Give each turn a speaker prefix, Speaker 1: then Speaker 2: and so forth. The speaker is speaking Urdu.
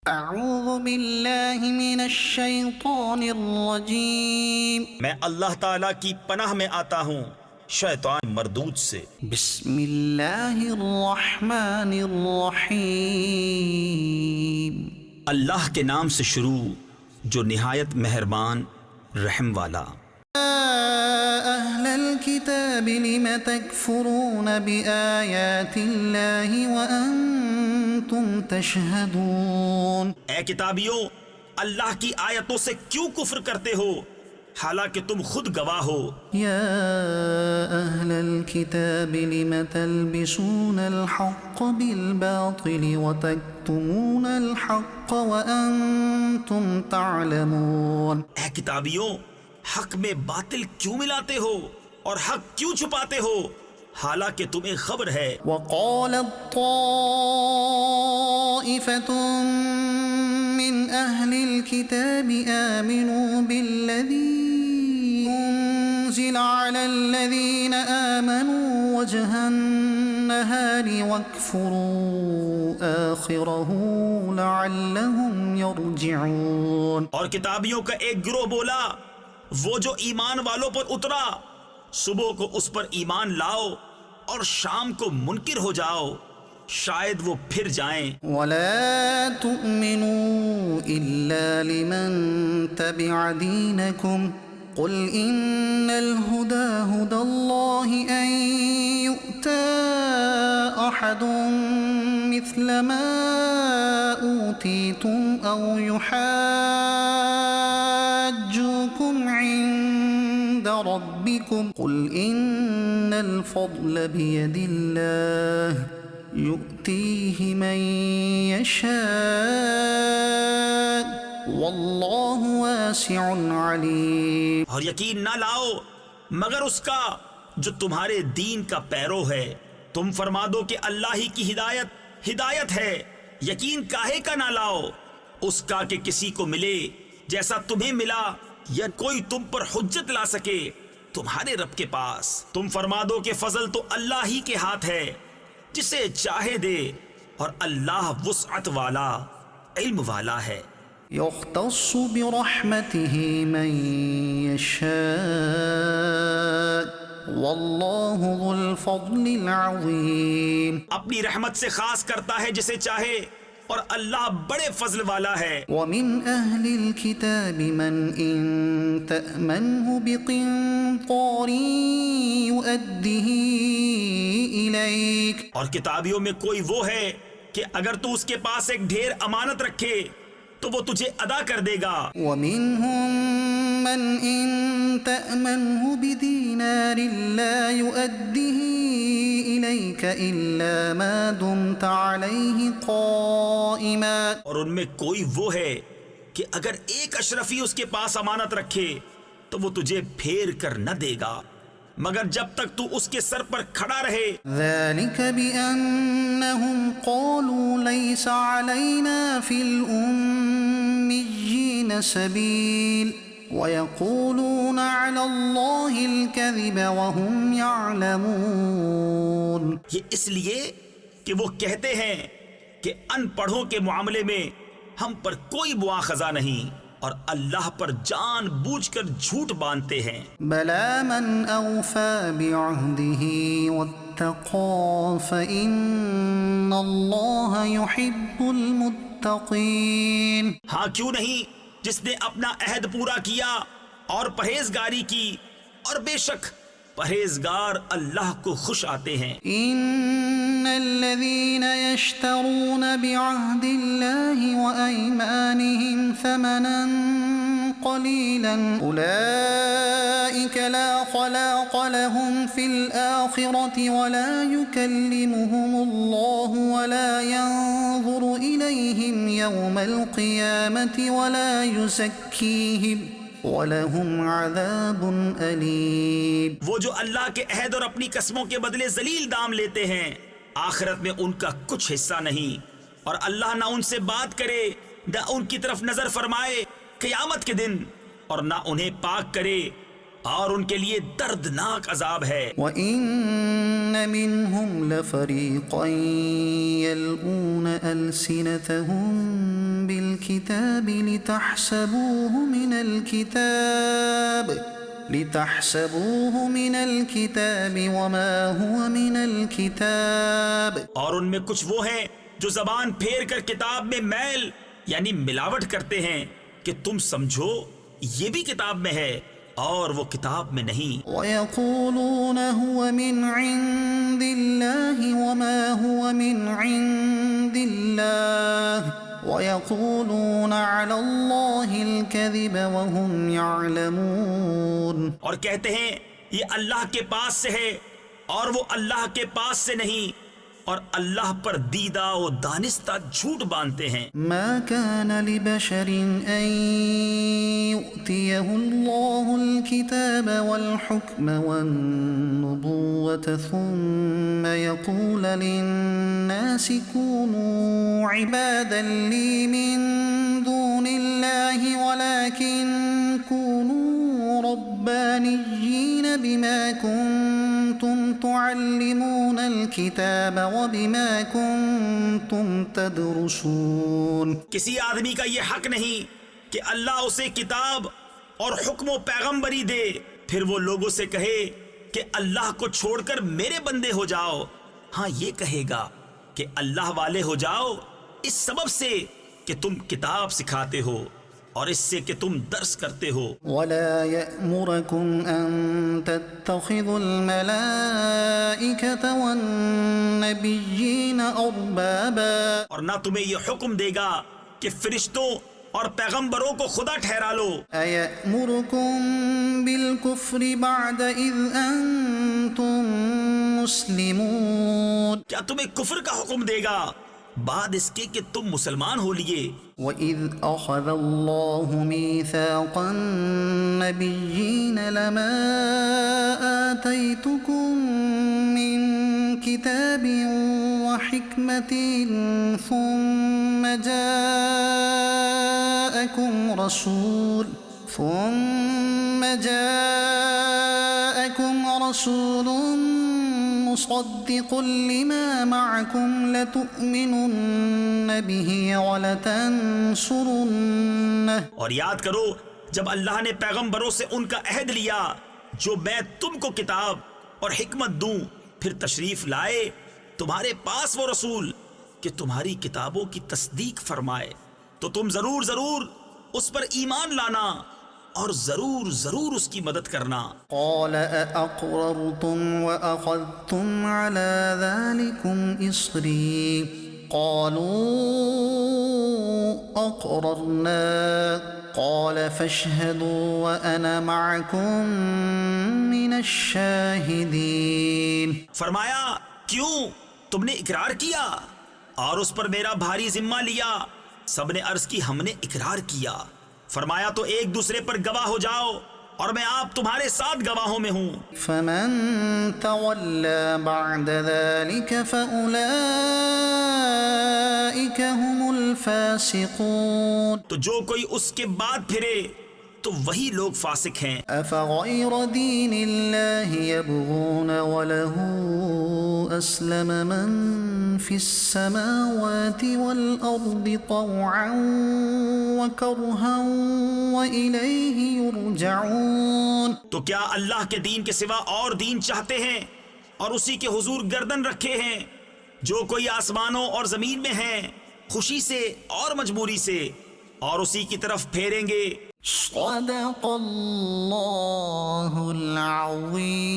Speaker 1: اعوذ باللہ من الشیطان الرجیم،
Speaker 2: میں اللہ تعالیٰ کی پناہ میں آتا ہوں شیطان مردود سے۔
Speaker 1: بسم اللہ الرحمن الرحیم،
Speaker 2: اللہ کے نام سے شروع جو نہایت مہربان رحم والا۔
Speaker 1: اہل الكتاب لم تکفرون بآیات اللہ وانتم تشہدون،
Speaker 2: اے کتابیوں، اللہ کی آیتوں سے کیوں کفر کرتے ہو حالانکہ تم خود گواہ ہو۔
Speaker 1: یا اہل الكتاب لم تلبسون الحق بالباطل وتکتمون الحق وانتم تعلمون،
Speaker 2: اے کتابیوں، حق میں باطل کیوں ملاتے ہو اور حق کیوں چھپاتے ہو حالانکہ تمہیں خبر ہے۔
Speaker 1: وقالت طائفة من أهل الكتاب آمنوا بالذي أنزل على الذين آمنوا وجه النهار واكفروا آخره لعلهم يرجعون،
Speaker 2: اور کتابیوں کا ایک گروہ بولا وہ جو ایمان والوں پر اترا صبح کو اس پر ایمان لاؤ اور شام کو منکر ہو جاؤ شاید وہ پھر جائیں۔
Speaker 1: ولا تؤمنوا إلا لمن تبع دينكم قل إن الهدى هدى الله أن يؤتى أحد مثل ما أوتيتم أو يحاجوكم عند ربكم قل إن الفضل بيد الله يؤتيه من يشاء واللہ واسع علیم،
Speaker 2: اور یقین نہ لاؤ مگر اس کا جو تمہارے دین کا پیرو ہے۔ تم فرما دو کہ اللہ ہی کی ہدایت ہے، یقین کاہے کا نہ لاؤ اس کا کہ کسی کو ملے جیسا تمہیں ملا یا کوئی تم پر حجت لا سکے تمہارے رب کے پاس۔ تم فرما دو کہ فضل تو اللہ ہی کے ہاتھ ہے، جسے چاہے دے، اور اللہ وسعت والا علم والا ہے۔
Speaker 1: یختص برحمته من یشاء واللہ ذو الفضل العظیم،
Speaker 2: اپنی رحمت سے خاص کرتا ہے جسے چاہے اور اللہ بڑے فضل والا ہے۔
Speaker 1: ومن اہل الكتاب من ان تأمنه بقنطار يؤديه الیک،
Speaker 2: اور کتابیوں میں کوئی وہ ہے کہ اگر تو اس کے پاس ایک ڈھیر امانت رکھے تو وہ تجھے ادا کر دے گا۔
Speaker 1: ومنهم من ان تأمنه بدینار لا يؤديه الیک الا ما دمت علیہ قائما،
Speaker 2: اور ان میں کوئی وہ ہے کہ اگر ایک اشرفی اس کے پاس امانت رکھے تو وہ تجھے پھیر کر نہ دے گا مگر جب تک تو اس کے سر پر کھڑا رہے۔
Speaker 1: ذلك بأنهم قالوا ليس علينا في الأميين سبيل ويقولون على الله الكذب وهم يعلمون،
Speaker 2: یہ اس لیے کہ وہ کہتے ہیں کہ ان پڑھوں کے معاملے میں ہم پر کوئی مواخذہ نہیں اور اللہ پر جان بوجھ کر جھوٹ باندھتے ہیں۔
Speaker 1: بلى من أوفى بعهده واتقى فإن الله يحب المتقين،
Speaker 2: ہاں کیوں نہیں، جس نے اپنا عہد پورا کیا اور پرہیزگاری کی، اور بے شک پرہیزگار اللہ کو خوش آتے ہیں۔
Speaker 1: ان الذين يشترون بعهد الله وأيمانهم ثمنا قليلا أولئك لا خلاق لهم في الآخرة ولا يكلمهم الله ولا ينظر إليهم يوم القيامة ولا يزكيهم وَلَهُمْ عَذَابٌ أَلِيمٌ،
Speaker 2: وہ جو اللہ کے عہد اور اپنی قسموں کے بدلے ذلیل دام لیتے ہیں آخرت میں ان کا کچھ حصہ نہیں، اور اللہ نہ ان سے بات کرے نہ ان کی طرف نظر فرمائے قیامت کے دن، اور نہ انہیں پاک کرے، اور ان کے لیے دردناک عذاب ہے۔
Speaker 1: وَإِنَّ مِنْهُمْ لَفَرِيقًا يَلْوُونَ أَلْسِنَتَهُمْ الكتاب لتحسبوه من الكتاب وما هو من الكتاب.
Speaker 2: اور ان میں کچھ وہ ہیں جو زبان پھیر کر کتاب میں میل یعنی ملاوٹ کرتے ہیں کہ تم سمجھو یہ بھی کتاب میں ہے اور وہ کتاب میں نہیں.
Speaker 1: وَيَقُولُونَ هُوَ مِنْ عِنْدِ اللَّهِ وَمَا هُوَ مِنْ عِنْدِ اللَّهِ وَيَقُولُونَ عَلَى اللَّهِ الْكَذِبَ وَهُمْ يَعْلَمُونَ.
Speaker 2: اور کہتے ہیں یہ اللہ کے پاس سے ہے اور وہ اللہ کے پاس سے نہیں اور اللہ پر دیدہ و دانستہ جھوٹ باندھتے ہیں.
Speaker 1: ما كان لبشر ان يؤتيه الله الكتاب والحكم والنبوة ثم يقول للناس كونوا عبادا لي من دون الله ولكن كونوا ربانيين بما كنتم تعلمون الكتاب وبما كنتم تدرسون.
Speaker 2: کسی آدمی کا یہ حق نہیں کہ اللہ اسے کتاب اور حکم و پیغمبری دے پھر وہ لوگوں سے کہے کہ اللہ کو چھوڑ کر میرے بندے ہو جاؤ. ہاں یہ کہے گا کہ اللہ والے ہو جاؤ اس سبب سے کہ تم کتاب سکھاتے ہو اور اس سے کہ تم درس کرتے ہو.
Speaker 1: ولا يأمركم أن تتخذوا الملائكة والنبيين أربابا.
Speaker 2: اور نہ تمہیں یہ حکم دے گا کہ فرشتوں اور پیغمبروں کو خدا ٹھہرا لو.
Speaker 1: أيأمركم بالكفر بعد إذ أنتم مسلمون.
Speaker 2: کیا تمہیں کفر کا حکم دے گا بعد اس کے کہ تم مسلمان ہو لیے.
Speaker 1: وَإِذْ أَخَذَ اللَّهُ مِيثَاقَ النَّبِيِّينَ لَمَا آتَيْتُكُم مِّن كِتَابٍ وَحِكْمَةٍ ثُمَّ جاءكم رسول مصدق لما معكم لتؤمنن به ولتنصرنه.
Speaker 2: اور یاد کرو جب اللہ نے پیغمبروں سے ان کا عہد لیا جو میں تم کو کتاب اور حکمت دوں پھر تشریف لائے تمہارے پاس وہ رسول کہ تمہاری کتابوں کی تصدیق فرمائے تو تم ضرور اس پر ایمان لانا اور ضرور اس کی مدد کرنا.
Speaker 1: قال أأقررتم وأخذتم على ذلكم إصري قالوا أقررنا قال فاشهدوا وأنا معكم من الشاهدين.
Speaker 2: فرمایا کیوں تم نے اقرار کیا اور اس پر میرا بھاری ذمہ لیا. سب نے عرض کی ہم نے اقرار کیا. فرمایا تو ایک دوسرے پر گواہ ہو جاؤ اور میں آپ تمہارے ساتھ گواہوں میں ہوں.
Speaker 1: فمن تولى بعد ذلك فأولئك هم الفاسقون.
Speaker 2: تو جو کوئی اس کے بعد پھرے تو وہی لوگ فاسق ہیں.
Speaker 1: أفغير دين الله يبغون وله أسلم من في السماوات والأرض طوعا وكرها وإليه يرجعون.
Speaker 2: تو کیا اللہ کے دین کے سوا اور دین چاہتے ہیں اور اسی کے حضور گردن رکھے ہیں جو کوئی آسمانوں اور زمین میں ہیں خوشی سے اور مجبوری سے اور اسی کی طرف پھیریں گے.
Speaker 1: صدق اللہ العظیم.